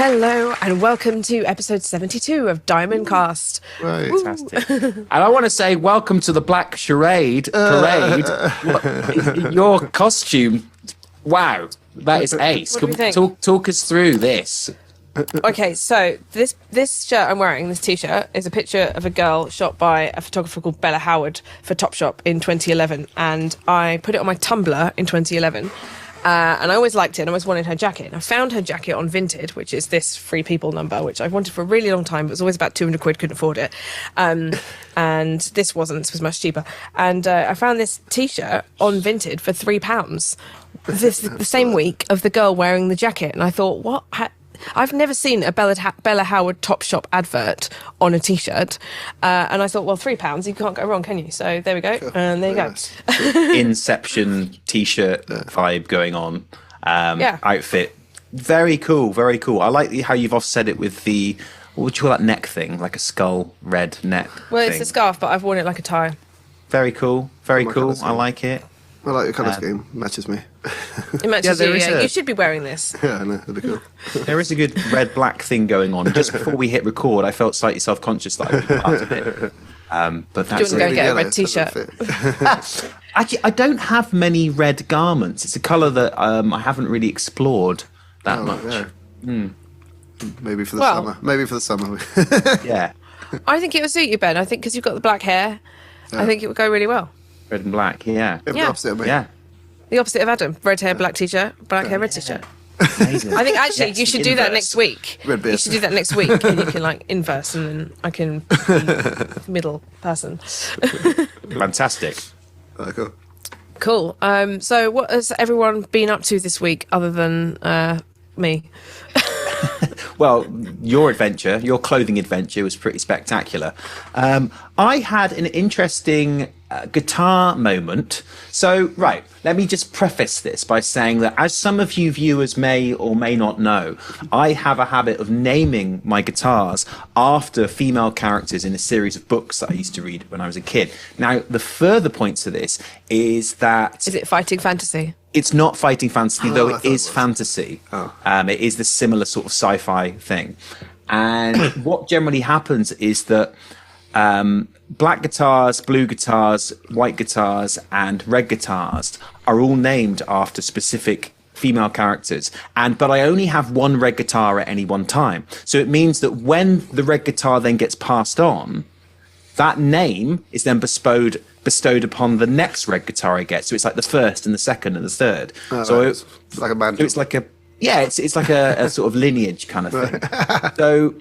Hello and welcome to episode 72 of Diamond Cast. Right. Fantastic. And I want to say welcome to the Black Charade Parade. Your costume, wow, that is ace. What do you think? Talk us through this. Okay, so this shirt I'm wearing, this t-shirt, is a picture of a girl shot by a photographer called Bella Howard for Topshop in 2011, and I put it on my Tumblr in 2011. And I always liked it and I always wanted her jacket. And I found her jacket on Vinted, which is this Free People number, which I've wanted for a really long time, but it was always about 200 quid, couldn't afford it. And this was much cheaper. And I found this t-shirt on Vinted for £3. The same week of the girl wearing the jacket. And I thought, what? I've never seen a Bella Howard Topshop advert on a t-shirt. And I thought, well, £3, you can't go wrong, can you? So there we go. Sure. And there you go. Inception t-shirt vibe going on. Outfit. Very cool, very cool. I like how you've offset it with the, what would you call that neck thing? Like a skull red neck Well, thing. it's a scarf, but I've worn it like a tie. Very cool, very cool. I like it. I like your colour scheme. Matches me. It matches there you, is yeah. You should be wearing this. Yeah, I know. That'd be cool. There is a good red-black thing going on. Just before we hit record, I felt slightly self-conscious that I would be part of it. But that's Do you want to go get a red t-shirt? Actually, I don't have many red garments. It's a colour that I haven't really explored that much. Yeah. Maybe for the summer. Maybe for the summer. Yeah. I think it would suit you, Ben. I think because you've got the black hair, I think it would go really well. Red and black, yeah. The opposite of me. Yeah. The opposite of Adam. Red hair, black t-shirt, black hair, red t-shirt. Amazing. I think actually Yes, you should do that inverse. next week. Red beard. You should do that next week and you can like inverse and then I can be middle person. Fantastic. Cool. Cool. So what has everyone been up to this week other than me? Well, your adventure, your clothing adventure was pretty spectacular. I had an interesting guitar moment. So, right, let me just preface this by saying that as some of you viewers may or may not know, I have a habit of naming my guitars after female characters in a series of books that I used to read when I was a kid. Now, the further point to this is that... Is it Fighting Fantasy? It's not fighting fantasy, though it is it was. fantasy. It is the similar sort of sci-fi thing. And what generally happens is that black guitars, blue guitars, white guitars, and red guitars are all named after specific female characters. But I only have one red guitar at any one time. So it means that when the red guitar then gets passed on, that name is then bestowed upon the next red guitar I get. So it's like the first and the second and the third. It's like a band. It's like it's like a sort of lineage kind of thing. So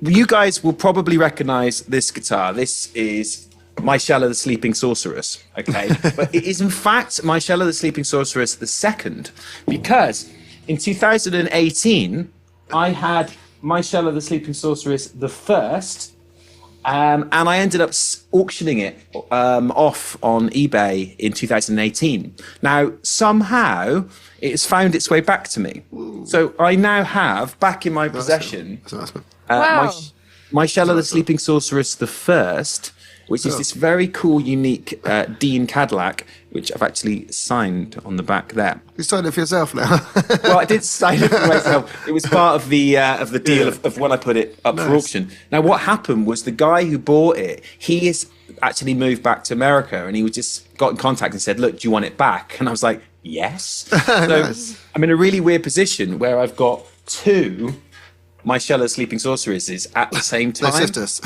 you guys will probably recognize this guitar. This is Myshella the Sleeping Sorceress, okay? But it is in fact Myshella the Sleeping Sorceress the second, because in 2018 I had Myshella the Sleeping Sorceress the first. And I ended up auctioning it off on eBay in 2018. Now, somehow, it has found its way back to me. Ooh. So I now have, back in my possession, Wow. Myshella the Sleeping Sorceress the first, which is this very cool, unique Dean Cadillac, which I've actually signed on the back there. You signed it for yourself now. Well, I did sign it for myself. It was part of the deal of when I put it up for auction. Now, what happened was the guy who bought it, he has actually moved back to America, and he just got in contact and said, "Look, do you want it back?" And I was like, "Yes." So Nice. I'm in a really weird position where I've got two Myshella Sleeping Sorceresses at the same time. They're sisters.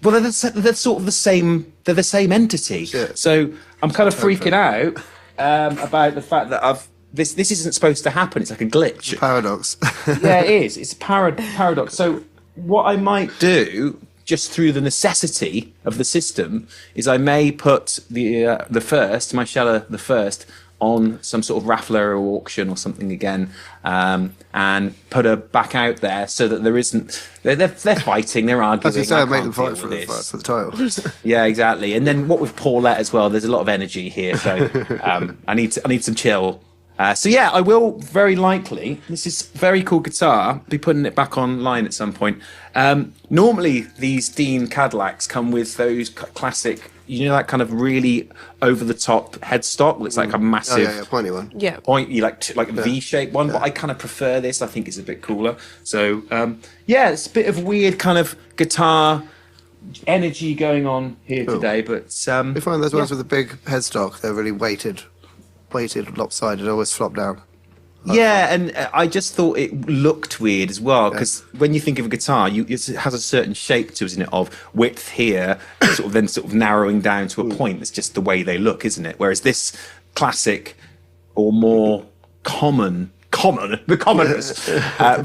Well, they're sort of the same. They're the same entity. Yeah. So I'm kind of freaking out about the fact that this isn't supposed to happen. It's like a glitch. Paradox. Yeah, it is. It's a paradox. So what I might do, just through the necessity of the system, is I may put the first Myshella the first on some sort of raffle or auction or something again, and put her back out there so that there isn't. They're fighting, they're arguing. As you say, I make them can't fight deal for with this. the title. Yeah, exactly. And then what with Paulette as well, there's a lot of energy here, so I need some chill So yeah, I will very likely. This is a very cool guitar. Be putting it back online at some point. Normally, these Dean Cadillacs come with those classic, that kind of really over the top headstock. Looks like a massive, pointy one. Yeah. pointy, like a V-shaped one. But I kind of prefer this. I think it's a bit cooler. So it's a bit of weird kind of guitar energy going on here today. But You find those ones with the big headstock? They're really weighted, lopsided, always flop down. Yeah, and I just thought it looked weird as well, because when you think of a guitar, it has a certain shape to it, isn't it, of width here, sort of narrowing down to a point. That's just the way they look, isn't it? Whereas this classic or more the commonest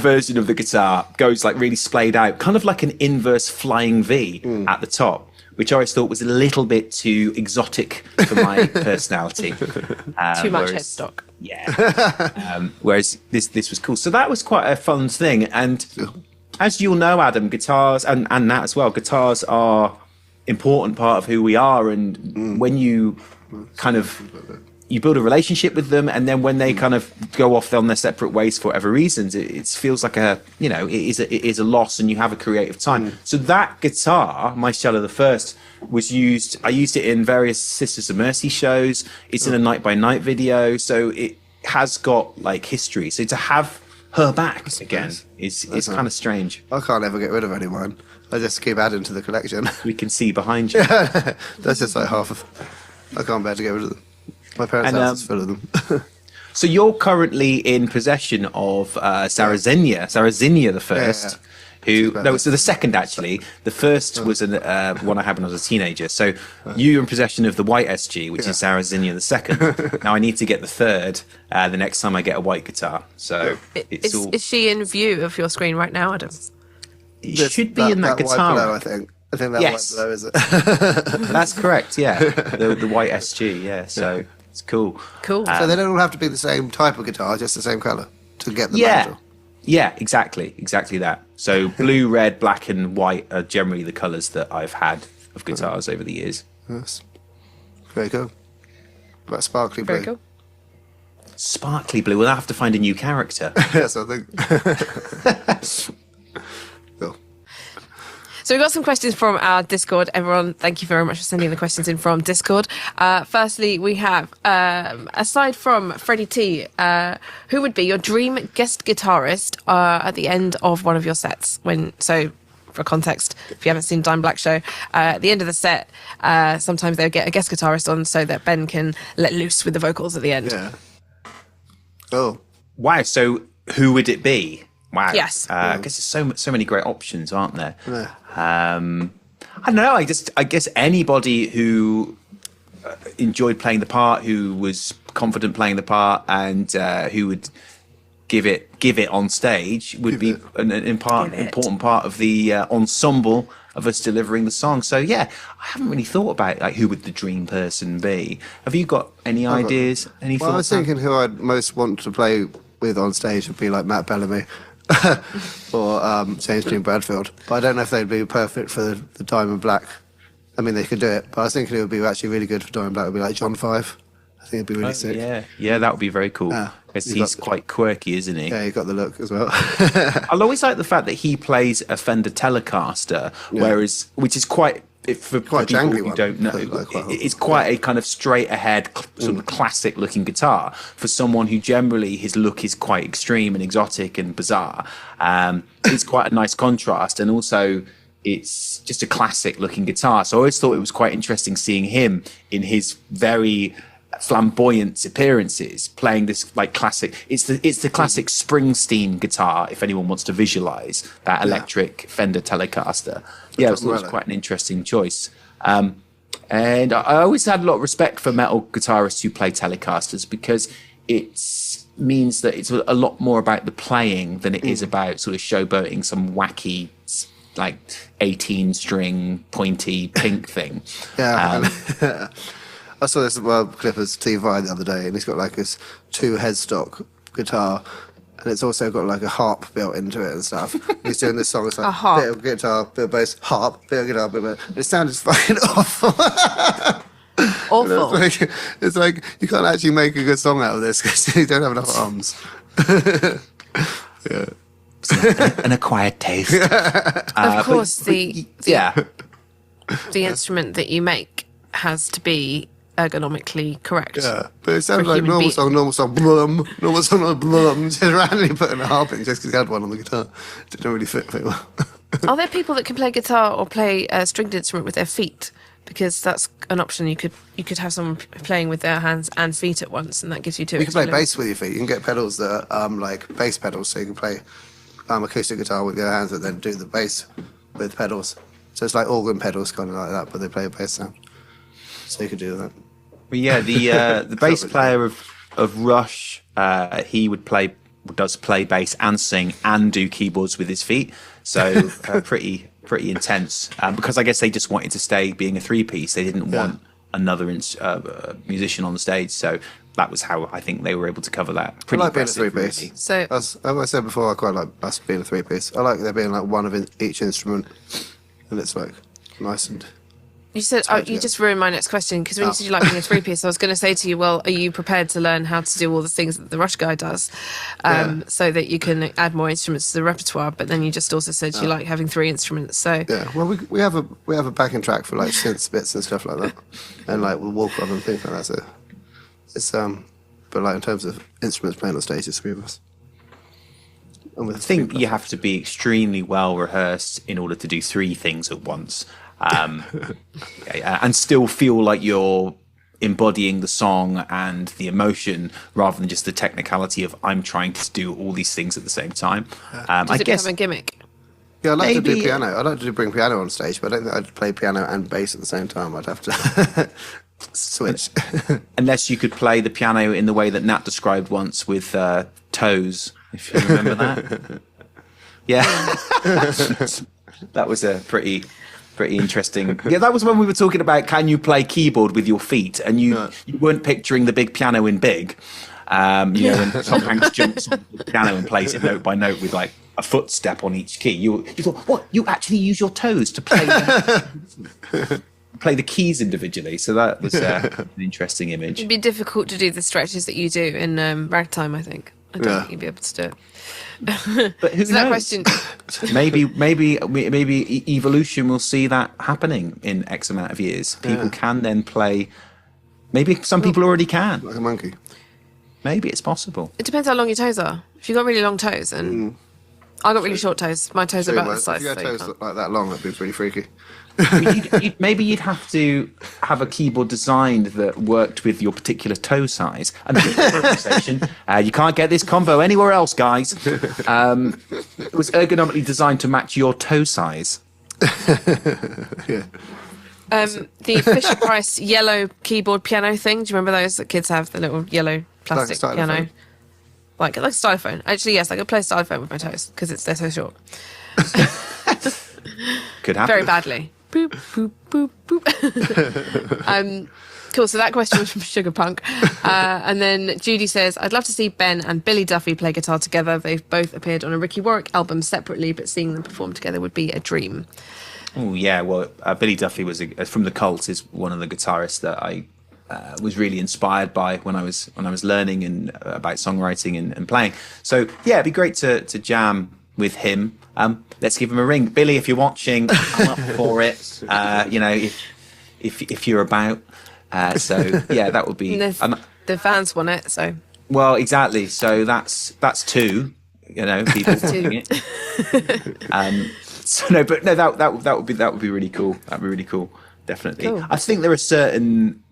version of the guitar goes like really splayed out, kind of like an inverse flying V at the top, which I always thought was a little bit too exotic for my personality. Too much headstock. Yeah. Whereas this was cool. So that was quite a fun thing. And as you'll know, Adam, guitars, and Nat as well, guitars are important part of who we are. And when you kind of... you build a relationship with them, and then when they kind of go off on their separate ways for whatever reasons, it feels like it is a loss, and you have a creative time. So that guitar, my Cello the First, was used. I used it in various Sisters of Mercy shows. It's in a Night by Night video, so it has got like history. So to have her back again is kind of strange. I can't ever get rid of any of mine. I just keep adding to the collection. We can see behind you. That's just like half of. I can't bear to get rid of them. My parents' house is full of them. So you're currently in possession of Sarrasinia the First, so the second actually. The first was one I had when I was a teenager. So you're in possession of the white SG, which is Sarrasinia the Second. Now I need to get the third the next time I get a white guitar. So is she in view of your screen right now, Adam? It should be in that guitar. White below, I think that white below is it. That's correct. Yeah, the white SG. Yeah, so. It's cool. Cool. So they don't all have to be the same type of guitar, just the same colour to get the mandrel. Yeah, exactly that. So blue, red, black, and white are generally the colours that I've had of guitars over the years. Yes. Very cool. But sparkly blue. Very cool. Sparkly blue. We'll have to find a new character. Yes, I think. Cool. So we've got some questions from our Discord. Everyone, thank you very much for sending the questions in from Discord. Firstly, we have, aside from Freddie T, who would be your dream guest guitarist at the end of one of your sets? So, for context, if you haven't seen Dime Black Show, at the end of the set, sometimes they'll get a guest guitarist on so that Ben can let loose with the vocals at the end. Yeah. Oh. Wow, so who would it be? Wow. Yes. I guess there's so many great options, aren't there? Yeah. I don't know. I guess anybody who enjoyed playing the part, who was confident playing the part, and who would give it on stage would be an important part of the ensemble of us delivering the song. So yeah, I haven't really thought about like who would the dream person be. Have you got any ideas? Any thoughts? I was thinking who I'd most want to play with on stage would be like Matt Bellamy. or James Dean Bradfield, but I don't know if they'd be perfect for the Diamond Black. I mean, they could do it, but I was thinking it would be actually really good for Diamond Black. It would be like John Five. I think it'd be really sick. Yeah, that would be very cool. Because he's quite quirky, isn't he? Yeah, he's got the look as well. I'll always like the fact that he plays a Fender Telecaster, which is quite for quite people jangly who one. don't know, it's quite a kind of straight ahead, sort of classic looking guitar for someone who generally his look is quite extreme and exotic and bizarre. It's quite a nice contrast, and also it's just a classic looking guitar. So I always thought it was quite interesting seeing him in his very flamboyant appearances playing this like classic. It's the classic Springsteen guitar, if anyone wants to visualize that electric Fender Telecaster. Yeah, it was quite an interesting choice. And I always had a lot of respect for metal guitarists who play Telecasters, because it means that it's a lot more about the playing than it is about sort of showboating some wacky like 18 string pointy pink thing. I saw this Clippers TV the other day, and he's got like this 2 headstock guitar, and it's also got like a harp built into it and stuff. He's doing this song, it's like a bit of guitar, bit of bass, harp, bit of guitar, bit of bass. It sounded fucking awful. Awful. It's like you can't actually make a good song out of this because you don't have enough arms. Yeah. An acquired taste. Of course, the Yeah. instrument that you make has to be ergonomically correct. Yeah, but it sounds For like human normal song, blum, blum, just randomly putting a harp in just because he had one on the guitar. Didn't really fit very well. Are there people that can play guitar or play a stringed instrument with their feet? Because that's an option. You could have someone playing with their hands and feet at once, and that gives you two. You can play extra bass with your feet. You can get pedals that are like bass pedals, so you can play acoustic guitar with your hands and then do the bass with pedals. So it's like organ pedals, kind of like that, but they play a bass sound. So you could do that. Well, yeah, the bass player of Rush, he does play bass and sing and do keyboards with his feet. So pretty intense. Because I guess they just wanted to stay being a three-piece. They didn't want another musician on the stage. So that was how I think they were able to cover that. I like being a three-piece. Really. So, as I said before, I quite like us being a three-piece. I like there being like one of each instrument, and it's like nice and. you said you just ruined my next question, because when you said you like being a three-piece, I was going to say to you, well, are you prepared to learn how to do all the things that the Rush guy does, so that you can add more instruments to the repertoire? But then you just also said you like having three instruments. So Yeah, well, we have a backing track for like synth bits and stuff like that, and like we'll walk on and things like that. So it's but like in terms of instruments playing on stage, it's three of us. And with I think you have to be extremely well rehearsed in order to do three things at once. And still feel like you're embodying the song and the emotion rather than just the technicality of I'm trying to do all these things at the same time. does I it guess become a gimmick? Yeah, I'd like to do maybe- piano. I'd like to bring piano on stage, but I don't think I'd play piano and bass at the same time. I'd have to switch. unless you could play the piano in the way that Nat described once with toes, if you remember that. Yeah. That was a pretty interesting. Yeah, that was when we were talking about can you play keyboard with your feet, and you weren't picturing the big piano in Big. When Tom Hanks jumps on the piano and plays it note by note with like a footstep on each key. You thought, what? You actually use your toes to play play the keys individually. So that was an interesting image. It'd be difficult to do the stretches that you do in ragtime, I think. I don't think you'd be able to do it. But who So that knows? question, maybe evolution will see that happening in X amount of years. People can then play. Maybe some people already can. Like a monkey. Maybe it's possible. it depends how long your toes are. If you've got really long toes, and I got really short toes, my toes are about the If size. you had so you toes can't. like that long, that'd be pretty freaky. Maybe you'd have to have a keyboard designed that worked with your particular toe size. And you can't get this combo anywhere else, guys. It was ergonomically designed to match your toe size. Yeah. The Fisher Price yellow keyboard piano thing. Do you remember those that kids have? The little yellow plastic stylophone. piano, like a stylophone. Actually, yes, I could play stylophone with my toes because they're so short. Could happen. Very badly. Boop boop boop boop. Cool. So that question was from Sugar Punk, and then Judy says, "I'd love to see Ben and Billy Duffy play guitar together. They've both appeared on a Ricky Warwick album separately, but seeing them perform together would be a dream." Oh yeah, well, Billy Duffy was from the Cult. Is one of the guitarists that I was really inspired by when I was learning and about songwriting and playing. So yeah, it'd be great to jam with him. Let's give him a ring, Billy. If you're watching, I'm up for it. If you're about. So yeah, that would be. The fans want it, so Well, exactly. So that's two. People doing it. So no, but no, that would be really cool. That'd be really cool. Definitely. Cool. I think there are certain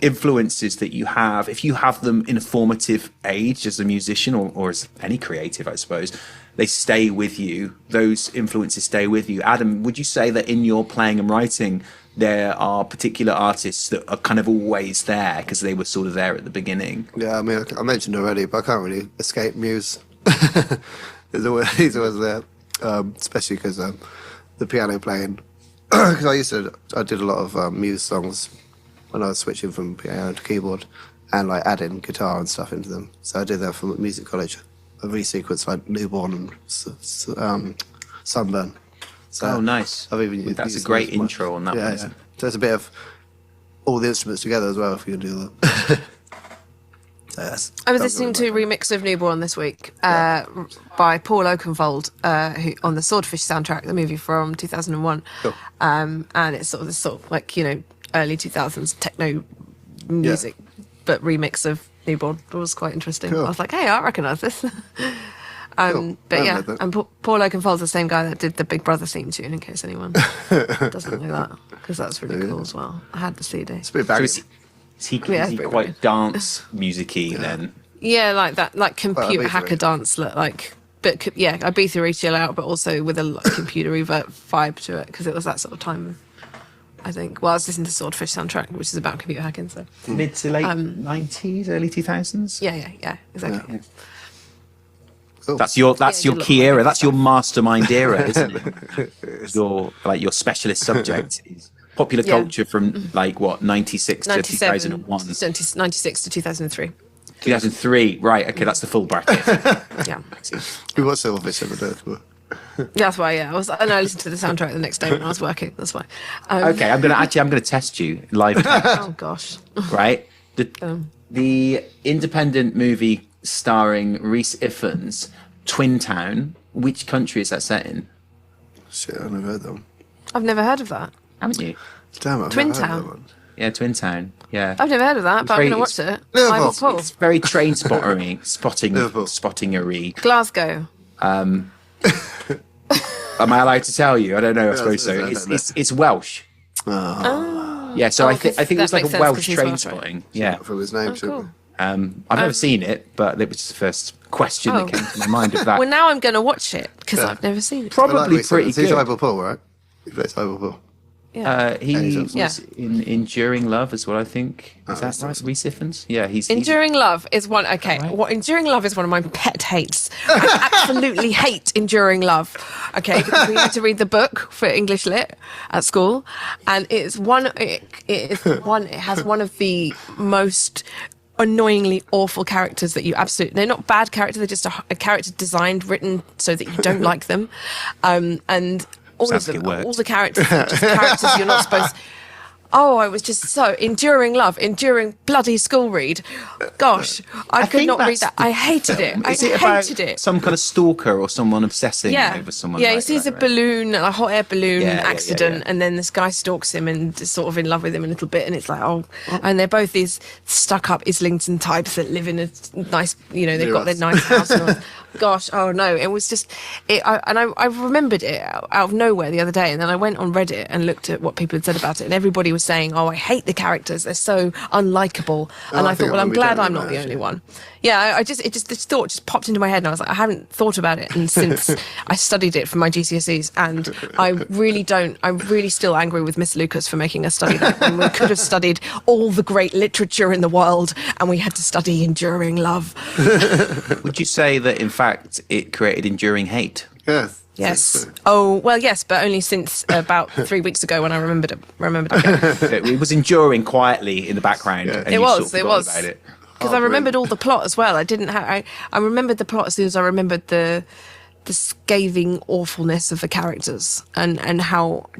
influences that you have if you have them in a formative age as a musician or as any creative, I suppose. They stay with you. Those influences stay with you. Adam, would you say that in your playing and writing, there are particular artists that are kind of always there because they were sort of there at the beginning? Yeah, I mean, I mentioned already, but I can't really escape Muse. He's always there, especially because the piano playing. Because I did a lot of Muse songs when I was switching from piano to keyboard and like adding guitar and stuff into them. So I did that for music college. A resequence like Newborn and Sunburn. So Oh, nice. I've even That's used a great those much. intro on that Yeah, one. yeah. So it's a bit of all the instruments together as well, if you can do that. So I was listening to a remix of Newborn this week by Paul Oakenfold, who on the Swordfish soundtrack, the movie from 2001. Cool. And it's sort of like, early 2000s techno music, but remix of Newborn. It was quite interesting. Cool. I was like, hey, I recognise this. Cool. But yeah, and Paul Oakenfold's the same guy that did the Big Brother theme tune, in case anyone doesn't know that, because that's really cool as well. I had the CD. It's a bit baggy. Is he quite dance musicy then? Yeah, like that, like computer Ibiza hacker dance, like. But Ibiza chill out, but also with a computer vibe to it, because it was that sort of time. I think. Well, I was listening to Swordfish soundtrack, which is about computer hacking. So mid to late 90s, early 2000s. Yeah, exactly. Yeah. Cool. That's your key era. That's your mastermind era, isn't it? Your specialist subject is popular culture from 96 to 2001. 96 to 2003. 2003, right? Okay, that's the full bracket. Yeah. We watched Silverfish the other day. That's why. Yeah, I listened to the soundtrack the next day when I was working. That's why. Okay, I'm gonna test you live. Oh gosh. Right. The independent movie starring Rhys Ifans, Twin Town. Which country is that set in? Shit, I've never heard that one. I've never heard of that. Haven't you? Damn it, Twin I've never heard Town? that one. Yeah, Twin Town. Yeah. I've never heard of that, but I'm going to watch it. Liverpool. Paul. It's very train Liverpool. spotting-ery. Glasgow. Am I allowed to tell you? I don't know. I suppose so. It's Welsh. Yeah, so I think it was like a Welsh train spotting. Yeah. From his name, Cool. I've never seen it, but it was the first question that came to my mind of that. Well, now I'm going to watch it because I've never seen it. Probably pretty He's good. Ivor Paul, right? He plays Ivor Paul. Yeah. He Johnson. was in Enduring Love as well, I think. Is that right? Rhys Ifans? Yeah, he's Enduring Love is one. Okay, right? Enduring Love is one of my pet hates. I absolutely hate Enduring Love. Okay, because we had to read the book for English Lit at school, and it has one of the most annoyingly awful characters that you they're not bad characters, they're just a character designed, written so that you don't like them, and all Sounds of like them, it worked. all the characters are just characters you're not supposed. Oh, I was just so enduring bloody school read. Gosh, I could think not read that's that. the I hated it. film. I Is it about hated it. some kind of stalker or someone obsessing over someone? Yeah, he like sees that, a balloon, a hot air balloon Yeah, accident, yeah. and then this guy stalks him and is sort of in love with him a little bit, and it's like, and they're both these stuck-up Islington types that live in a nice, they've got their nice house. And gosh, oh no, it was just, I remembered it out of nowhere the other day, and then I went on Reddit and looked at what people had said about it, and everybody was saying, oh, I hate the characters, they're so unlikable, and I thought, well, I'm glad I'm not the only one. Yeah, this thought just popped into my head, and I was like, I haven't thought about it, and since I studied it for my GCSEs, and I I'm really still angry with Miss Lucas for making us study that, when we could have studied all the great literature in the world, and we had to study Enduring Love. Would you say that in fact it created enduring hate? Yeah. Yes. Oh, well, yes, but only since about 3 weeks ago when I remembered it again. It was enduring quietly in the background. And It you was, sort of it forgot was. about it. Because I remembered all the plot as well. I remembered the plot as soon as I remembered the scathing awfulness of the characters and how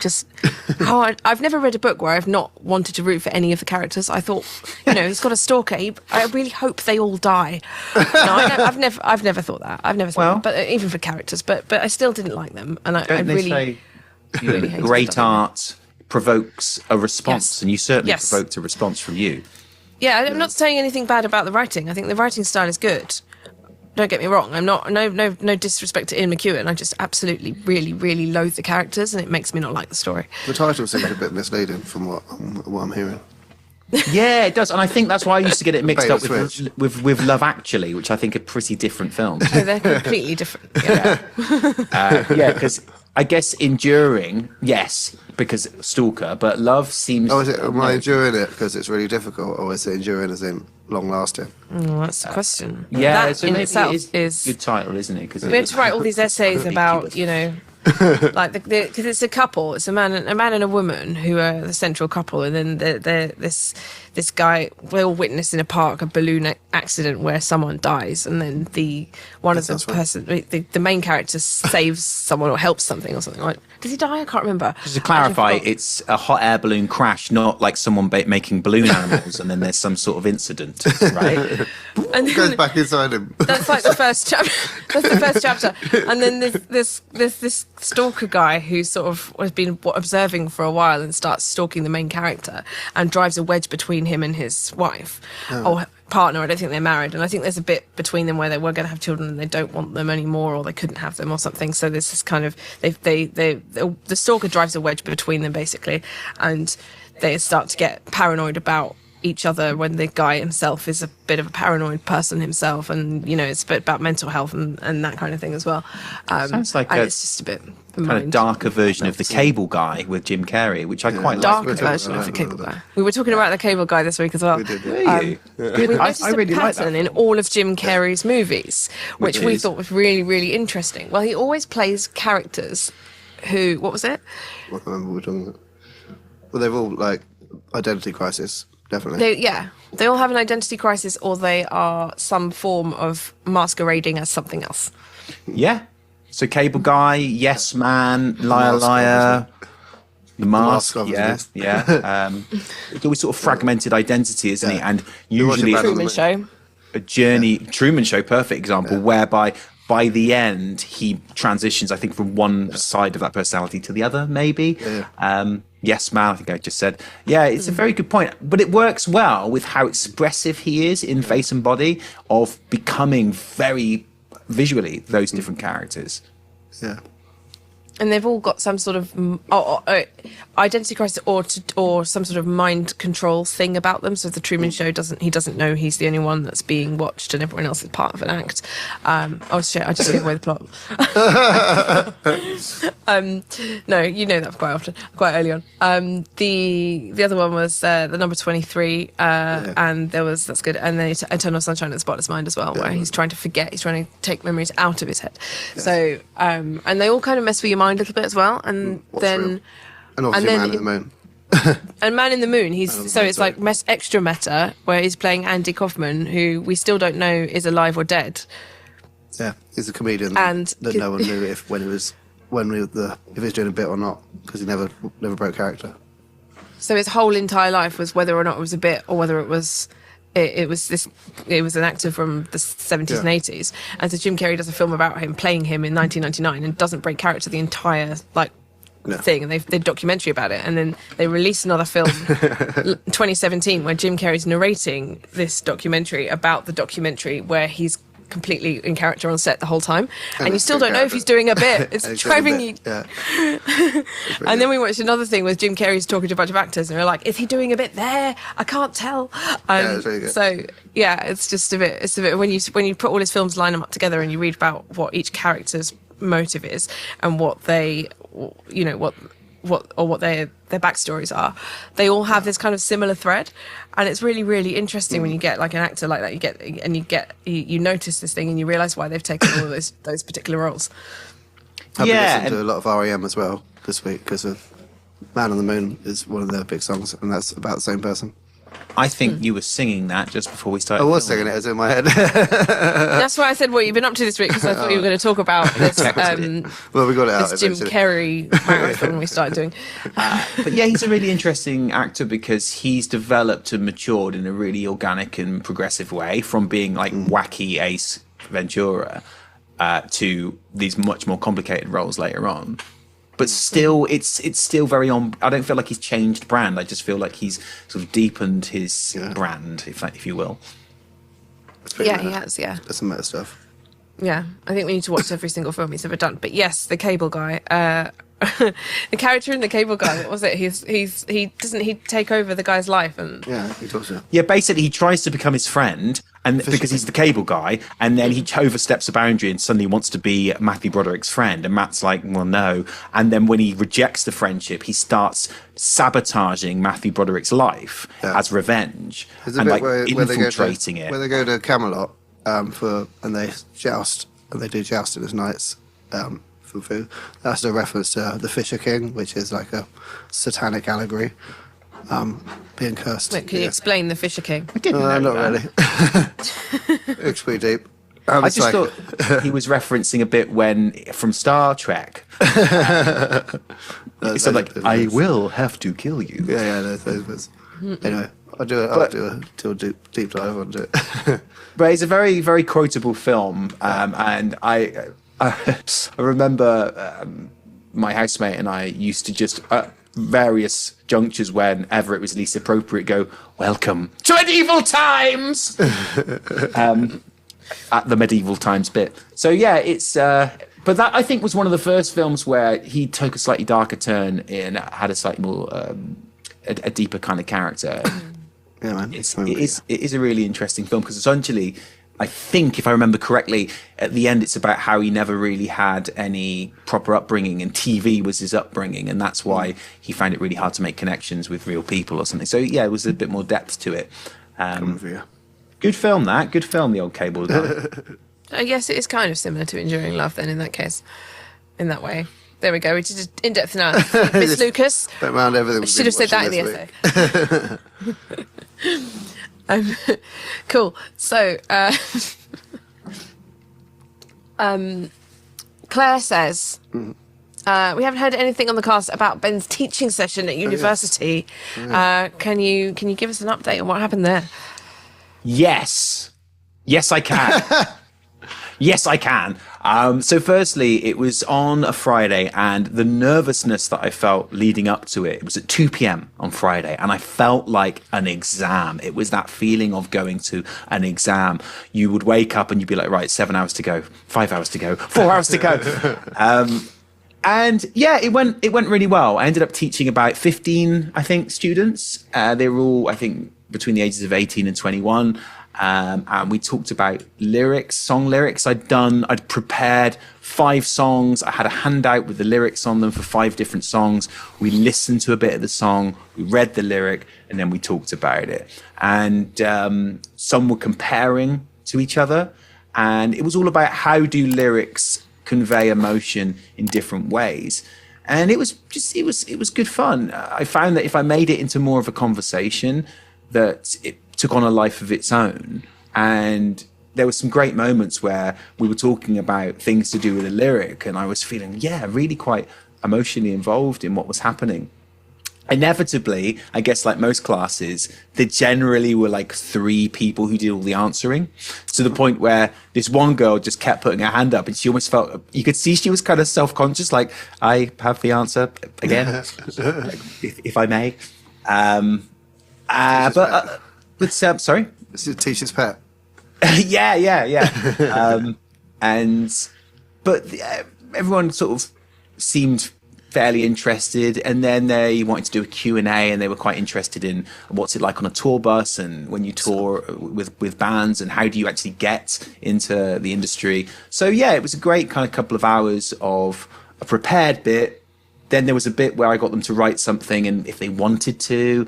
I've never read a book where I've not wanted to root for any of the characters. I thought, he's got a stalker. I really hope they all die. No, I've never thought that. I've never thought that. But even for characters, but I still didn't like them. And I really, say really hated great stuff. art provokes a response, Yes. and you certainly Yes. provoked a response from you. Yeah, I'm not saying anything bad about the writing. I think the writing style is good. Don't get me wrong. I'm not no disrespect to Ian McEwan. I just absolutely, really, really loathe the characters, and it makes me not like the story. The title seems a bit misleading from what I'm hearing. Yeah, it does, and I think that's why I used to get it mixed Bait up or switch. with Love Actually, which I think are pretty different films. So they're completely different. Yeah. Yeah, because I guess enduring, yes, because stalker, but love seems. Oh, am I enduring it because it's really difficult, or is it enduring as in long lasting? Well, that's the question. Yeah, that so in maybe itself it is a good title, isn't it? Because we have to write all these essays about, like because it's a couple, it's a man and a woman who are the central couple, and then they're this this guy, we all witness in a park a balloon accident where someone dies, and then the main character saves someone or helps something or something. Like, does he die? I can't remember. Just to clarify, it's a hot air balloon crash, not like someone making balloon animals and then there's some sort of incident, right? And It goes back inside him. that's like the first chapter. That's the first chapter. And then there's this stalker guy who sort of has been observing for a while and starts stalking the main character and drives a wedge between him and his wife or partner. I don't think they're married, and I think there's a bit between them where they were going to have children and they don't want them anymore, or they couldn't have them or something. So there's this kind of the stalker drives a wedge between them basically, and they start to get paranoid about each other when the guy himself is a bit of a paranoid person himself, and it's a bit about mental health and that kind of thing as well. Sounds like it's just a bit kind of darker version of the Cable Guy with Jim Carrey, which I quite like. Darker version of the Cable Guy. We were talking about the Cable Guy this week as well. We did, We noticed I really a like pattern that. in all of Jim Carrey's movies, which we thought was really, really interesting. Well, he always plays characters who, what was it? I can't remember what we're talking about. Well, they've all, like, identity crisis, definitely. They all have an identity crisis, or they are some form of masquerading as something else. Yeah. So Cable Guy, Yes Man, Liar Mask, Liar, The Mask, Mask, yeah. It's always sort of fragmented identity, isn't he? And usually Bad on the Truman Moon. Show. a journey. Truman Show, perfect example, whereby by the end he transitions, I think, from one side of that personality to the other, maybe. Yes Man, I think I just said. Yeah, it's a very good point. But it works well with how expressive he is in face and body, of becoming very visually those different characters. Yeah. And they've all got some sort of identity crisis or some sort of mind control thing about them. So the Truman Show doesn't know he's the only one that's being watched and everyone else is part of an act. Oh shit! I just gave away the plot. No, you know that quite early on. The other one was the number 23, and that's good. And then Eternal Sunshine of the Spotless Mind as well, where he's trying to forget, he's trying to take memories out of his head. Yes. So and they all kind of mess with your mind a little bit as well, and then and obviously Man in the Moon. And Man in the Moon, it's like extra meta, where he's playing Andy Kaufman, who we still don't know is alive or dead. Yeah, he's a comedian And that no one knew if he was doing a bit or not, because he never broke character. So his whole entire life was whether or not it was a bit, or whether it was an actor from the 70s and 80s. And so Jim Carrey does a film about him, playing him in 1999, and doesn't break character the entire thing. And they did a documentary about it, and then they released another film 2017 where Jim Carrey's narrating this documentary about the documentary, where he's completely in character on set the whole time, and you still don't know if he's doing a bit. It's driving you. Yeah. And then we watched another thing where Jim Carrey's talking to a bunch of actors, and we're like, "Is he doing a bit there? I can't tell." It's really good. So yeah, it's just a bit. It's a bit when you put all his films, line them up together, and you read about what each character's motive is and what they, what their backstories are. They all have this kind of similar thread, and it's really, really interesting when you get like an actor like that. You notice this thing, and you realise why they've taken all of those particular roles. I've been listening to a lot of REM as well this week, because of Man on the Moon is one of their big songs, and that's about the same person. I think you were singing that just before we started. I was filming. singing it, it was in my head. That's why I said what you've been up to this week, because I thought you were going to talk about this. Well, we got it out This Jim eventually. Carrey marathon we started doing. But yeah, he's a really interesting actor because he's developed and matured in a really organic and progressive way, from being like wacky Ace Ventura to these much more complicated roles later on. But still, it's still very on. I don't feel like he's changed brand. I just feel like he's sort of deepened his brand, if you will. Yeah, he has. Yeah, That's some meta stuff. yeah. I think we need to watch every single film he's ever done. But yes, the Cable Guy. The character in the Cable Guy. What was it? He doesn't he take over the guy's life and Yeah, he talks to Yeah, basically, he tries to become his friend, and because he's the Cable Guy, and then he oversteps a boundary and suddenly wants to be Matthew Broderick's friend, and Matt's like, well, no. And then when he rejects the friendship, he starts sabotaging Matthew Broderick's life as revenge, There's a and bit like where infiltrating it. Where they go to Camelot and they joust, and they do jousting as knights for food. That's a reference to the Fisher King, which is like a satanic allegory. being cursed. Wait, can you explain the Fisher King? I didn't know Not that. really. It's pretty deep. I just thought he was referencing a bit when from Star Trek. It's like, I will have to kill you. Yeah, those bits. Anyway, I'll do a deep dive onto it. But it's a very, very quotable film, and I remember my housemate and I used to just at various junctures, whenever it was least appropriate, go, "Welcome to medieval times," at the medieval times bit. So yeah, it's. But that I think was one of the first films where he took a slightly darker turn and had a slightly more a deeper kind of character. Yeah, man. It is a really interesting film because essentially, I think if I remember correctly, at the end it's about how he never really had any proper upbringing and TV was his upbringing, and that's why he found it really hard to make connections with real people or something. So yeah, it was a bit more depth to it. Good film, the old Cable Guy. I guess it is kind of similar to Enduring Love then in that case, in that way. There we go. We did an in-depth analysis. Miss Lucas. Went round everything. I should have said that in the essay. Cool. So, Claire says, we haven't heard anything on the cast about Ben's teaching session at university. Can you give us an update on what happened there? Yes, I can. Yes, I can. So firstly, it was on a Friday, and the nervousness that I felt leading up to it was at 2 p.m. on Friday, and I felt like an exam. It was that feeling of going to an exam. You would wake up and you'd be like, right, 7 hours to go, 5 hours to go, 4 hours to go. And yeah, it went really well. I ended up teaching about 15, I think, students. They were all, I think, between the ages of 18 and 21. And we talked about song lyrics. I'd prepared 5 songs. I had a handout with the lyrics on them for 5 different songs. We listened to a bit of the song, we read the lyric, and then we talked about it. And some were comparing to each other. And it was all about how do lyrics convey emotion in different ways. And it was good fun. I found that if I made it into more of a conversation, that it took on a life of its own. And there were some great moments where we were talking about things to do with the lyric, and I was feeling, really quite emotionally involved in what was happening. Inevitably, I guess like most classes, there generally were like 3 people who did all the answering, to the point where this one girl just kept putting her hand up, and she almost felt, you could see she was kind of self-conscious, like, I have the answer again, if I may. Sorry? This is teacher's pet. yeah. But everyone sort of seemed fairly interested, and then they wanted to do a Q&A, and they were quite interested in what's it like on a tour bus, and when you tour with bands, and how do you actually get into the industry. So yeah, it was a great kind of couple of hours of a prepared bit. Then there was a bit where I got them to write something, and if they wanted to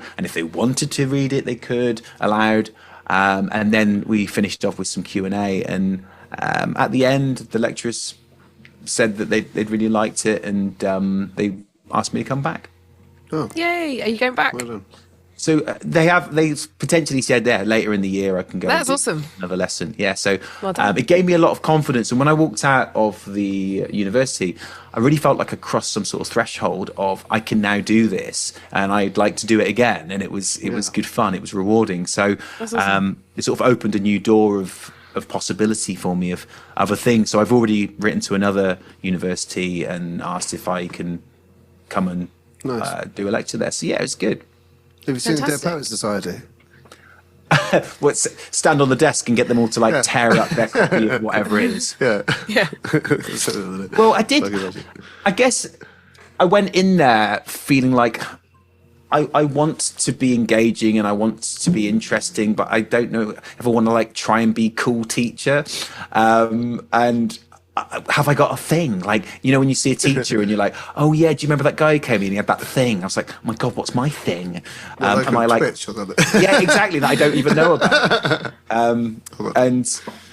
read it, they could, aloud. And then we finished off with some Q&A. And at the end, the lecturers said that they'd really liked it, and they asked me to come back. Oh. Yay! Are you going back? Well done. So they potentially said later in the year I can go. That's awesome. Another lesson. Yeah. So Well done. it gave me a lot of confidence. And when I walked out of the university, I really felt like I crossed some sort of threshold of I can now do this, and I'd like to do it again. And it was good fun. It was rewarding. So That's awesome. it sort of opened a new door of possibility for me of other things. So I've already written to another university and asked if I can come and do a lecture there. So yeah, it was good. Have you seen the Dead Fantastic. Poets Society? Stand on the desk and get them all to like tear up their copy of whatever it is. Yeah. Yeah. Well, I did. I guess I went in there feeling like I want to be engaging and I want to be interesting, but I don't know if I want to like try and be cool teacher. And have I got a thing? Like, you know, when you see a teacher and you're like, oh yeah, do you remember that guy who came in and he had that thing? I was like, oh my God, what's my thing? Am I like, Twitch or something? yeah, exactly, that I don't even know about. And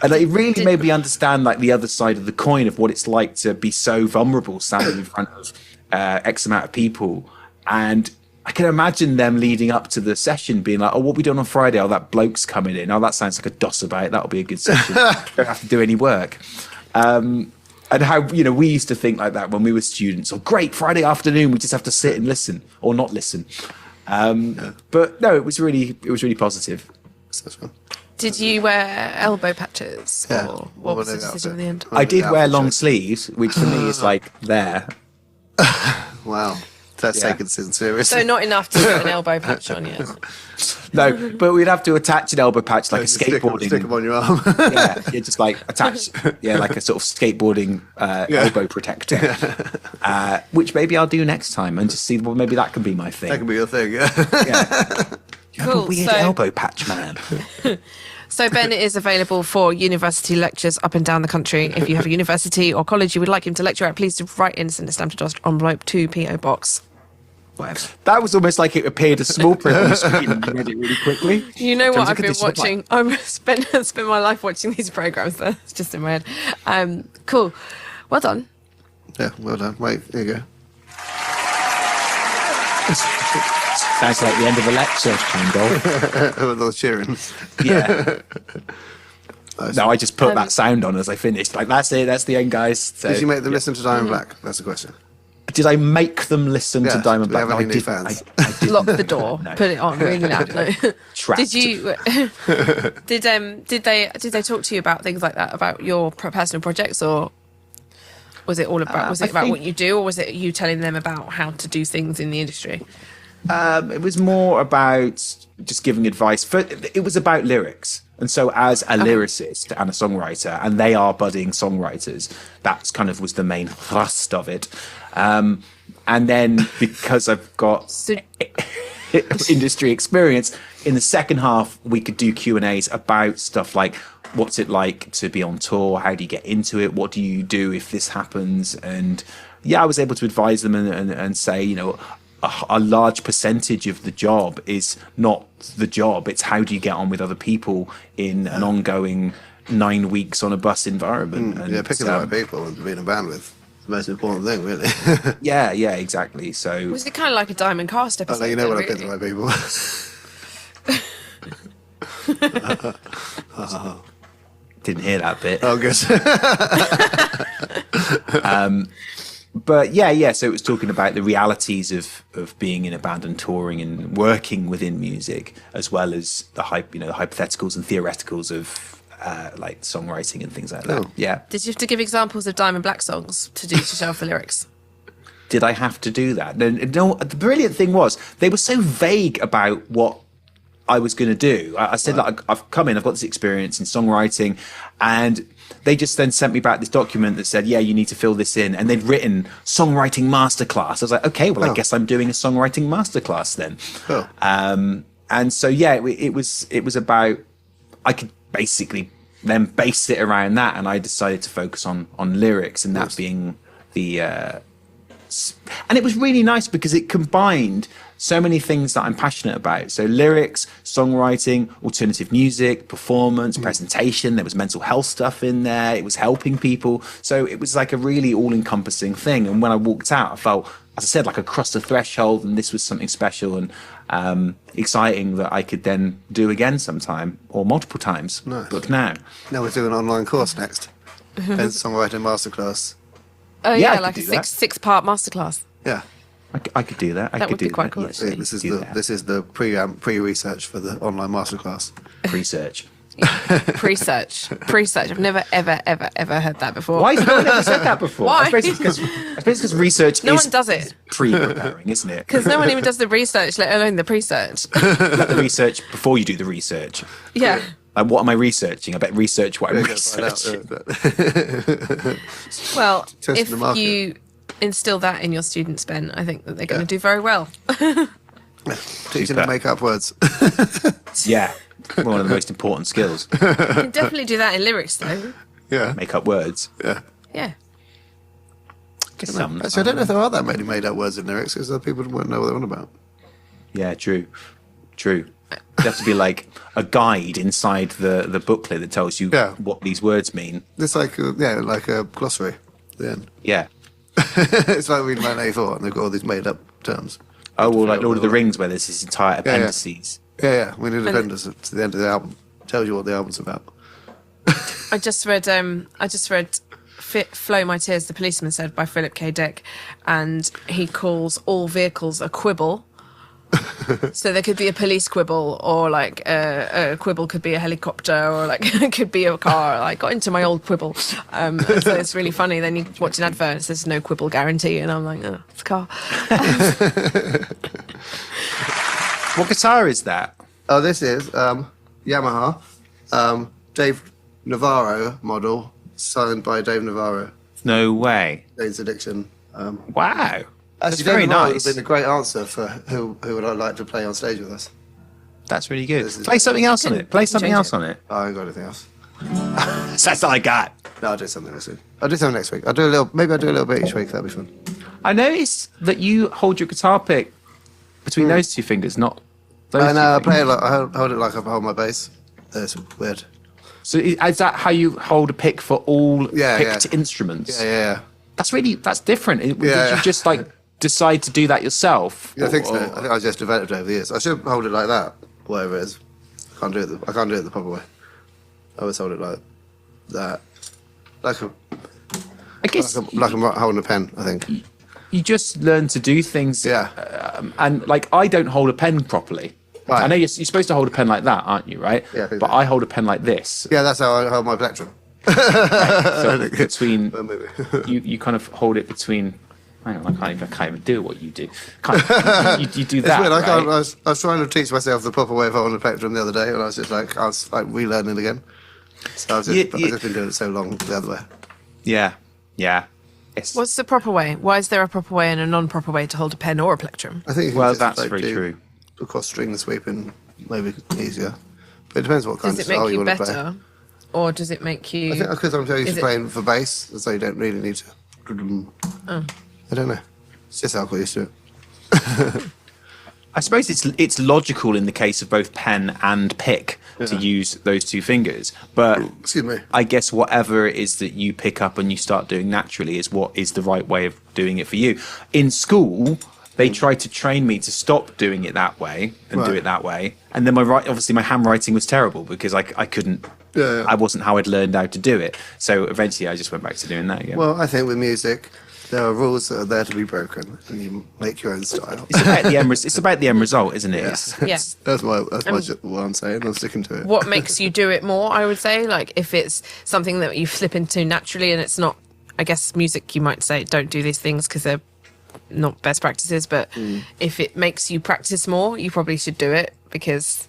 it really made me understand like the other side of the coin of what it's like to be so vulnerable standing in front of X amount of people. And I can imagine them leading up to the session being like, oh, what are we doing on Friday? Oh, that bloke's coming in. Oh, that sounds like a DOS about. That'll be a good session. Don't have to do any work. And how, we used to think like that when we were students. Oh, great, Friday afternoon, we just have to sit and listen or not listen. But no, it was really positive. That's fun. Did you wear elbow patches? Yeah. Or what was the decision in the end? I did wear long sleeves, which for me is like there. Wow. That's taken seriously. So not enough to put an elbow patch on yet. No, but we'd have to attach an elbow patch like a skateboarding. Stick them on your arm. Yeah, just like attach, like a sort of skateboarding elbow protector, which maybe I'll do next time and just see. Well, maybe that can be my thing. That can be your thing. Yeah. You have a weird elbow patch, man. So Ben is available for university lectures up and down the country. If you have a university or college you would like him to lecture at, please write in, send a stamped envelope to PO Box. Whatever. That was almost like it appeared a small print on the screen and you read it really quickly. You know what I've been watching? I've spent my life watching these programmes. It's just in my head. Cool. Well done. Yeah, well done. Wait, there you go. Sounds like the end of a lecture, kind of. With all cheering. Yeah. No, I just put that sound on as I finished. Like, that's it, that's the end, guys. So, Did you make them listen to Diamond Black? That's the question. Did I make them listen to Diamond Black? Do we have any new fans? I did. Lock the door. No. Put it on really loud. No. Trapped. Did you? Did they talk to you about things like that, about your personal projects, or was it all about? Was it about what you do, or was it you telling them about how to do things in the industry? It was more about just giving advice. It was about lyrics. And so as a lyricist and a songwriter, and they are budding songwriters, that kind of was the main thrust of it. And then because I've got industry experience, in the second half, we could do Q&As about stuff like, what's it like to be on tour? How do you get into it? What do you do if this happens? And yeah, I was able to advise them and say, a large percentage of the job is not the job. It's how do you get on with other people in an ongoing 9 weeks on a bus environment. And, picking the right people and being a band with. The most important thing, really. yeah, exactly. So was it kind of like a Diamond Cast episode? I'll let you know when I pick the right people. Didn't hear that bit. Oh, good. But yeah. So it was talking about the realities of being in a band and touring and working within music, as well as the hypotheticals and theoreticals of like songwriting and things like that. Oh. Yeah. Did you have to give examples of Diamond Black songs to show off the lyrics? Did I have to do that? No. The brilliant thing was they were so vague about what I was going to do. I said, like, I've come in, I've got this experience in songwriting, and they just then sent me back this document that said, yeah, you need to fill this in. And they'd written songwriting masterclass. I was like, okay, well, I guess I'm doing a songwriting masterclass then. Oh. And so, yeah, it was about, I could basically then base it around that. And I decided to focus on lyrics, and that being the, and it was really nice because it combined so many things that I'm passionate about. So lyrics, songwriting, alternative music, performance, presentation. There was mental health stuff in there. It was helping people. So it was like a really all-encompassing thing. And when I walked out, I felt, as I said, like I crossed the threshold, and this was something special and exciting that I could then do again sometime or multiple times. Nice. Book now. Now we're doing an online course next. Ben's songwriting masterclass. Oh Yeah, I yeah, like a could do that. six-part masterclass. Yeah. I could do that. That would be quite cool, Yes, actually. This is do the that. this is the pre-research for the online masterclass. Research. Pre-search. I've never, ever heard that before. Why has no one ever said that before? Why? I suppose it's because research No is one does it. pre-preparing, isn't it? Because no one even does the research, let alone the pre-search. Like the research before you do the research. Yeah. Like, what am I researching? I bet research what I'm We're gonna find out, researching. Well, Testing if the market. you instill that in your students, Ben, I think that they're going to do very well. Teaching them make up words. Yeah, one of the most important skills. You can definitely do that in lyrics, though. Yeah. Make up words. Yeah. Yeah. Some. Actually, I don't know if there are that many made up words in lyrics because people won't know what they're on about. Yeah, true. There have to be like a guide inside the booklet that tells you what these words mean. It's like like a glossary at the end. Yeah. It's like reading my A4 and they've got all these made up terms. Oh, well, like Lord of the Rings, where there's this entire yeah. appendices. Yeah. We need appendix to the end of the album. Tells you what the album's about. I just read Flow My Tears, the Policeman Said by Philip K. Dick, and he calls all vehicles a quibble. So there could be a police quibble, or like a quibble could be a helicopter, or like it could be a car. I got into my old quibble. So it's really funny. Then you watch an advert and it says no quibble guarantee, and I'm like, oh, it's a car. What guitar is that? Oh, this is Yamaha, Dave Navarro model, signed by Dave Navarro. No way. Jane's Addiction. Wow. That's Actually, very Dave Navarro nice. has been a great answer for who would I like to play on stage with us. That's really good. This is- Play something else on it. Play something change else it. on it. Oh, I ain't got anything else. That's all I got. No, I'll do something next week. I'll do something next week. Maybe I'll do a little bit each week. That'd be fun. I noticed that you hold your guitar pick between those two fingers, not those And I two play it fingers. like I hold it like I hold my bass. It's weird. So is that how you hold a pick for all Yeah, picked yeah. instruments? Yeah. That's different. Did Yeah. you just like decide to do that yourself? Yeah, I think so. Or- I think I just developed it over the years. I should hold it like that, whatever it is. I can't do it the proper way. I always hold it like that, like I guess I'm holding a pen. I think. you just learn to do things. Yeah. And like I don't hold a pen properly. Right. I know you're supposed to hold a pen like that, aren't you? Right. Yeah, I think But so. I hold a pen like this. Yeah, that's how I hold my plectrum. So between Well, maybe. you kind of hold it between. Hang on, I can't even do what you do. You do It's that. weird. Right? I was trying to teach myself the proper way of holding a plectrum the other day, and I was like relearning again. So I've just been doing it so long the other way. Yeah. Yes. What's the proper way? Why is there a proper way and a non-proper way to hold a pen or a plectrum? I think you can Well, just, that's like, very do true. Across string sweeping, maybe easier. But it depends what kind Does of it style make you you want to play. better, or does it make you? I think because I'm so used Is to it- playing for bass, so you don't really need to. I don't know. It's just how I got used to it. I suppose it's logical in the case of both pen and pick to use those two fingers, but Excuse me. I guess whatever it is that you pick up and you start doing naturally is what is the right way of doing it for you. In school, they tried to train me to stop doing it that way and do Right. it that way, and then obviously my handwriting was terrible because I couldn't. Yeah. I wasn't how I'd learned how to do it. So eventually, I just went back to doing that again. Well, I think with music, there are rules that are there to be broken, and you make your own style. it's about the end. It's about the end result, isn't it? Yeah. It's- Yes. That's what I'm saying. I'm sticking to it. What makes you do it more? I would say, like if it's something that you slip into naturally, and it's not. I guess music, you might say, don't do these things because they're not best practices. But if it makes you practice more, you probably should do it because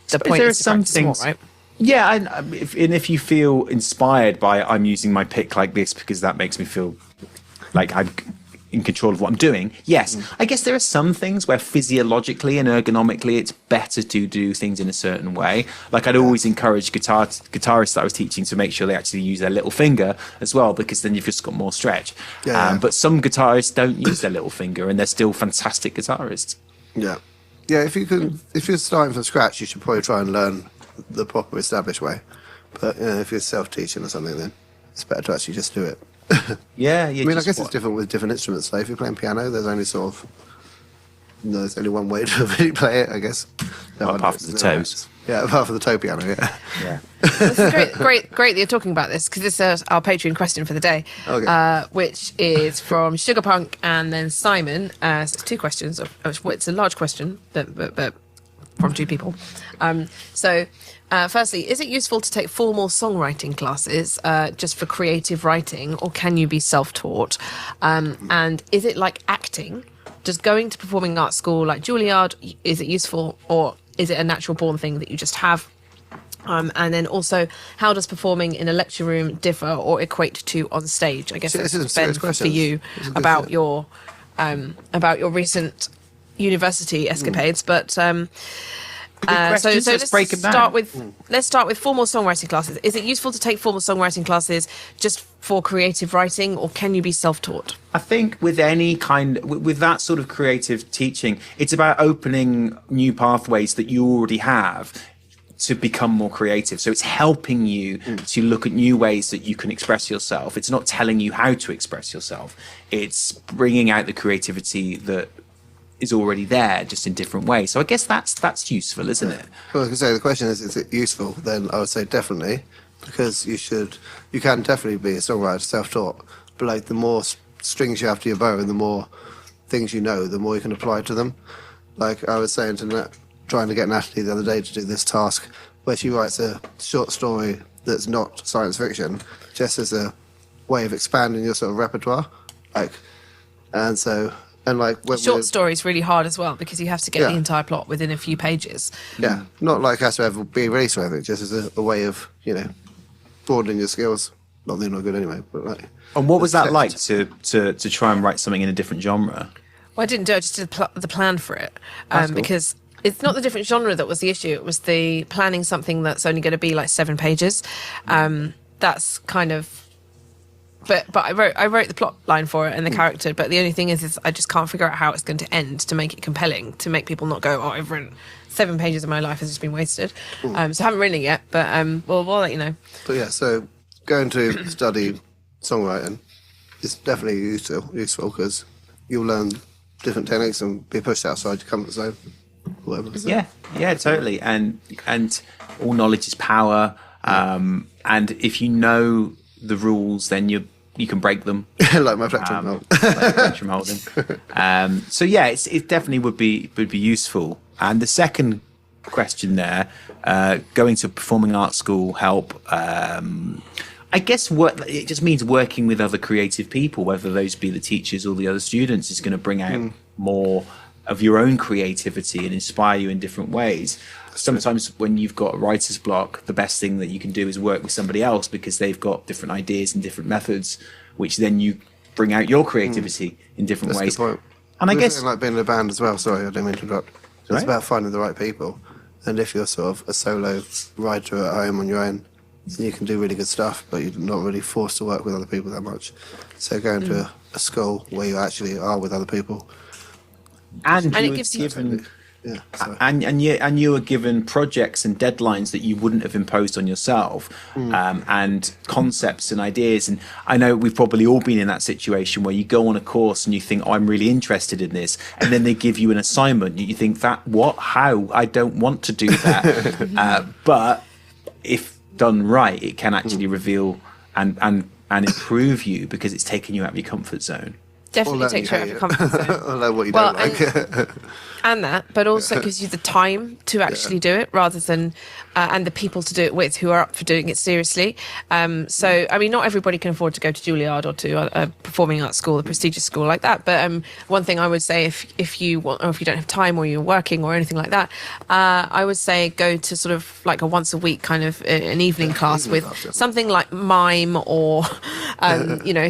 the point there is are to some practice more, things- right? Yeah, and if you feel inspired by I'm using my pick like this because that makes me feel like I'm in control of what I'm doing, yes. I guess there are some things where physiologically and ergonomically it's better to do things in a certain way. Like I'd always encourage guitarists that I was teaching to make sure they actually use their little finger as well, because then you've just got more stretch. Yeah. But some guitarists don't use their little finger and they're still fantastic guitarists. Yeah. Yeah, if you're starting from scratch, you should probably try and learn the proper established way. But if you're self-teaching or something, then it's better to actually just do it. Yeah, I mean, I guess it's different with different instruments. Like if you're playing piano, there's only there's only one way to really play it, I guess. Apart from the toes. Yeah, apart from the toe piano, yeah. Yeah. This is great that you're talking about this because this is our Patreon question for the day, Okay. which is from Sugarpunk and then Simon. So it's two questions. It's a large question, but from two people. Firstly, is it useful to take formal songwriting classes just for creative writing, or can you be self-taught? And is it like acting? Does going to performing arts school like Juilliard, is it useful, or is it a natural born thing that you just have? And then also, how does performing in a lecture room differ or equate to on stage? I guess This is that's a Ben serious for question. you This is a good about question. your recent university escapades. But questions. Let's break them down. let's start with formal songwriting classes. Is it useful to take formal songwriting classes just for creative writing, or can you be self-taught? I think with any with that sort of creative teaching, it's about opening new pathways that you already have to become more creative. So it's helping you to look at new ways that you can express yourself. It's not telling you how to express yourself. It's bringing out the creativity that is already there, just in different ways. So I guess that's useful, isn't it? Well, I was going to say, the question is it useful? Then I would say definitely, because you can definitely be a songwriter, self-taught, but like the more strings you have to your bow and the more things you know, the more you can apply to them. Like I was saying to trying to get Natalie the other day to do this task, where she writes a short story that's not science fiction, just as a way of expanding your sort of repertoire. Like, and so, and like when Short story is really hard as well because you have to get Yeah. the entire plot within a few pages. Yeah, not like has to ever be released or anything, just as a way of, broadening your skills. Not that they're not good anyway, but like. And what was that text. like to try and write something in a different genre? Well, I didn't do it, I just did the plan for it. That's cool. Because it's not the different genre that was the issue. It was the planning something that's only going to be like 7 pages. That's kind of... But I wrote the plot line for it and the character, but the only thing is I just can't figure out how it's going to end to make it compelling, to make people not go, oh, I've written 7 pages of my life has just been wasted. So I haven't written it yet, but we'll let you know. But yeah, so going to study songwriting is definitely useful because you'll learn different techniques and be pushed outside your comfort zone. Whatever. So. Yeah, totally. And all knowledge is power. And if you know the rules, then you can break them. Like my plectrum hold. Like plectrum holding. So yeah, it definitely would be useful. And the second question there, going to performing arts school help. I guess it just means working with other creative people, whether those be the teachers or the other students, is going to bring out more of your own creativity and inspire you in different ways. Sometimes when you've got a writer's block, the best thing that you can do is work with somebody else because they've got different ideas and different methods, which then you bring out your creativity in different That's ways. a good point. And I It's guess like being in a band as well. Sorry, I didn't mean to interrupt. It's Right. about finding the right people. And if you're sort of a solo writer at home on your own, then you can do really good stuff, but you're not really forced to work with other people that much. So going to a school where you actually are with other people. and And you it were gives you- given Yeah. So. and you were given projects and deadlines that you wouldn't have imposed on yourself, and concepts and ideas. And I know we've probably all been in that situation where you go on a course and you think, oh, I'm really interested in this, and then they give you an assignment. You think, how? I don't want to do that. But if done right, it can actually reveal and improve you because it's taken you out of your comfort zone. Definitely Or takes you out of let your me comfort hate it. zone. I know what you Well, don't like. And that, but also gives you the time to actually do it rather than, and the people to do it with who are up for doing it seriously. So, I mean, not everybody can afford to go to Juilliard or to a performing arts school, a prestigious school like that. But one thing I would say, if you want, or if you don't have time or you're working or anything like that, I would say go to sort of like a once a week kind of an evening class with class, yeah. something like mime or,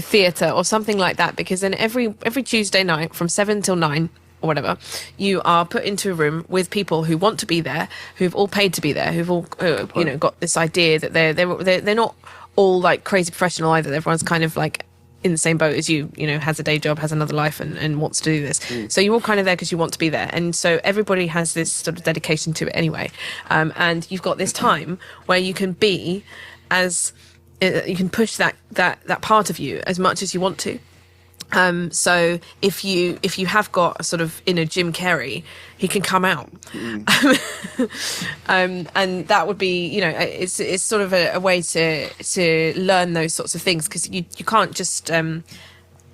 theatre or something like that. Because then every Tuesday night from 7 till 9, or whatever, you are put into a room with people who want to be there, who've all paid to be there, who've all got this idea that they're not all like crazy professional either. Everyone's kind of like in the same boat as you, has a day job, has another life, and wants to do this. So you're all kind of there because you want to be there, and so everybody has this sort of dedication to it anyway. And you've got this time where you can be as you can push that part of you as much as you want to. So if you have got a sort of inner Jim Carrey, he can come out, and that would be, it's sort of a way to learn those sorts of things, because you can't just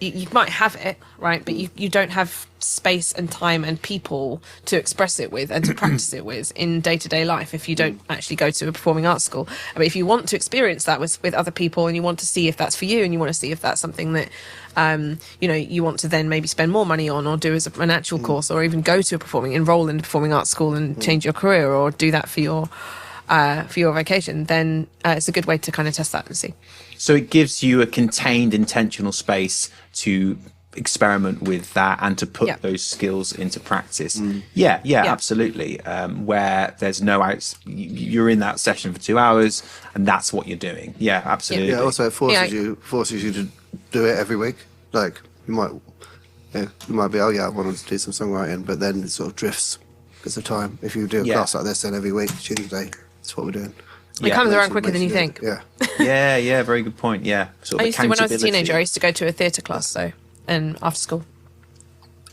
you might have it, right, but you don't have space and time and people to express it with and to practice it with in day-to-day life if you don't actually go to a performing arts school. I mean, if you want to experience that with other people and you want to see if that's for you and you want to see if that's something that you want to then maybe spend more money on or do as an actual course, or even go to enroll in a performing arts school and change your career, or do that for your vacation, then it's a good way to kind of test that and see. So it gives you a contained, intentional space to experiment with that and to put those skills into practice. Yeah, absolutely. Where there's no you're in that session for 2 hours and that's what you're doing. Yeah, absolutely. Yeah, also it forces you to do it every week. Like you might be, I wanted to do some songwriting, but then it sort of drifts because of time. If you do a class like this, then every week, Tuesday, that's what we're doing. It comes around quicker than you think. Yeah. Yeah, very good point. Yeah. Sort of when I was a teenager, I used to go to a theatre class, and after school.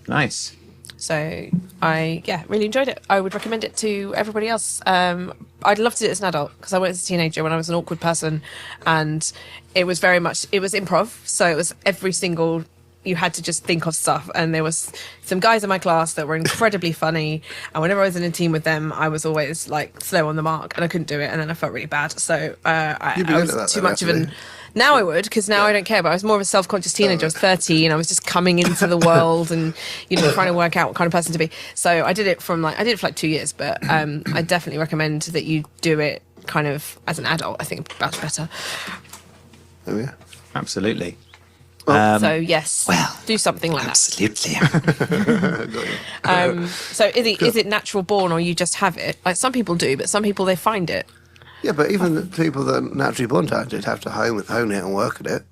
Nice. So I really enjoyed it. I would recommend it to everybody else. I'd love to do it as an adult because I went as a teenager when I was an awkward person, and it was improv. So it was every single. You had to just think of stuff, and there was some guys in my class that were incredibly funny, and whenever I was in a team with them I was always like slow on the mark and I couldn't do it, and then I felt really bad. So I was too much of an now I would, because now I don't care, but I was more of a self-conscious teenager. I was 13, I was just coming into the world and trying to work out what kind of person to be. So I did it for like 2 years, but I definitely recommend that you do it kind of as an adult. I think that's better. Oh yeah, absolutely. So yes, do something like absolutely. that. So is it natural born, or you just have it? Like some people do, but some people they find it. Yeah, but even the people that are naturally born talented have to hone it and work at it.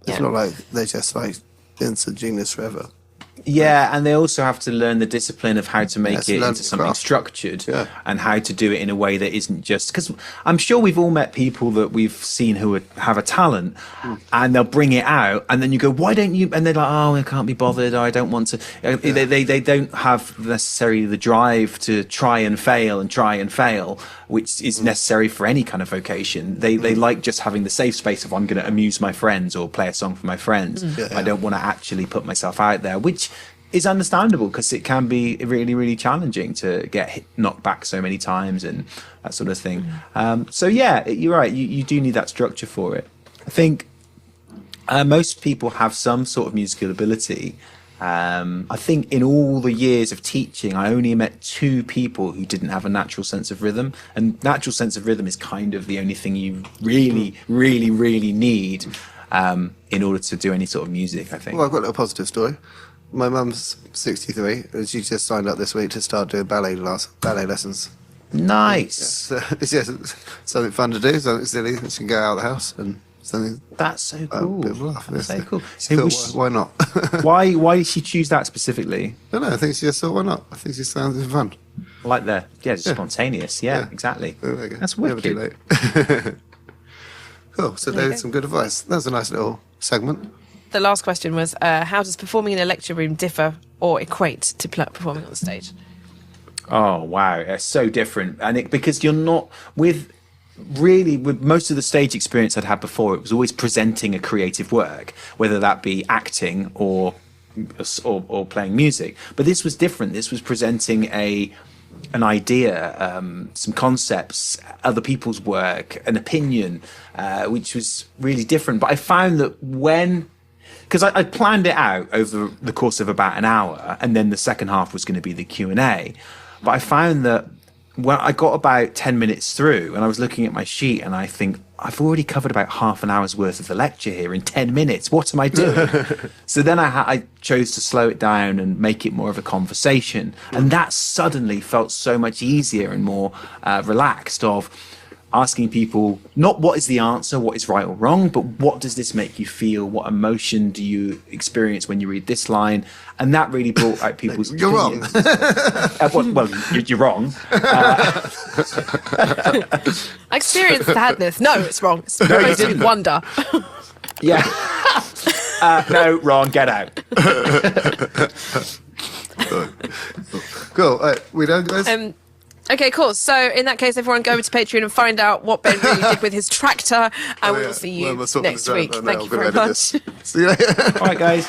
It's not like they're just like instant genius forever. Yeah, and they also have to learn the discipline of how to make it into something structured, and how to do it in a way that isn't just... Because I'm sure we've all met people that we've seen who have a talent, and they'll bring it out, and then you go, why don't you... And they're like, oh, I can't be bothered, I don't want to... They don't have necessarily the drive to try and fail, which is necessary for any kind of vocation. They like just having the safe space of, I'm going to amuse my friends or play a song for my friends. I don't want to actually put myself out there, which is understandable because it can be really, really challenging to get knocked back so many times and that sort of thing. So yeah, you're right. You do need that structure for it. I think most people have some sort of musical ability. I think in all the years of teaching, I only met 2 people who didn't have a natural sense of rhythm. And natural sense of rhythm is kind of the only thing you really, really, really need in order to do any sort of music, I think. Well, I've got a little positive story. My mum's 63, and she just signed up this week to start doing ballet lessons. Nice. Yeah, so it's just something fun to do, something silly. She can go out of the house and something. That's so cool. A bit of a laugh. That's so cool. Why not? Why did she choose that specifically? I don't know. I think she just thought, why not? I think she sounds fun. Like just spontaneous. Yeah, exactly. Oh, there you go. That's wicked. Never too late. Cool. So there's some good advice. That's a nice little segment. The last question was, how does performing in a lecture room differ or equate to performing on the stage? Oh, wow. It's so different. And because you're not with most of the stage experience I'd had before, it was always presenting a creative work, whether that be acting or playing music. But this was different. This was presenting an idea, some concepts, other people's work, an opinion, which was really different. But I found that because I planned it out over the course of about an hour, and then the second half was going to be the Q&A. But I found that when I got about 10 minutes through and I was looking at my sheet and I think, I've already covered about half an hour's worth of the lecture here in 10 minutes. What am I doing? So then I chose to slow it down and make it more of a conversation. And that suddenly felt so much easier and more relaxed, of asking people not what is the answer, what is right or wrong, but what does this make you feel? What emotion do you experience when you read this line? And that really brought out people's You're wrong. Well, you're wrong. I experienced sadness. No, it's wrong. It's supposed wonder. Yeah. No, wrong. Get out. Cool. We done, guys? Okay, cool. So in that case, everyone go over to Patreon and find out what Ben really did with his tractor, and we'll see you next week. Thank you very much. See you later. All right, guys.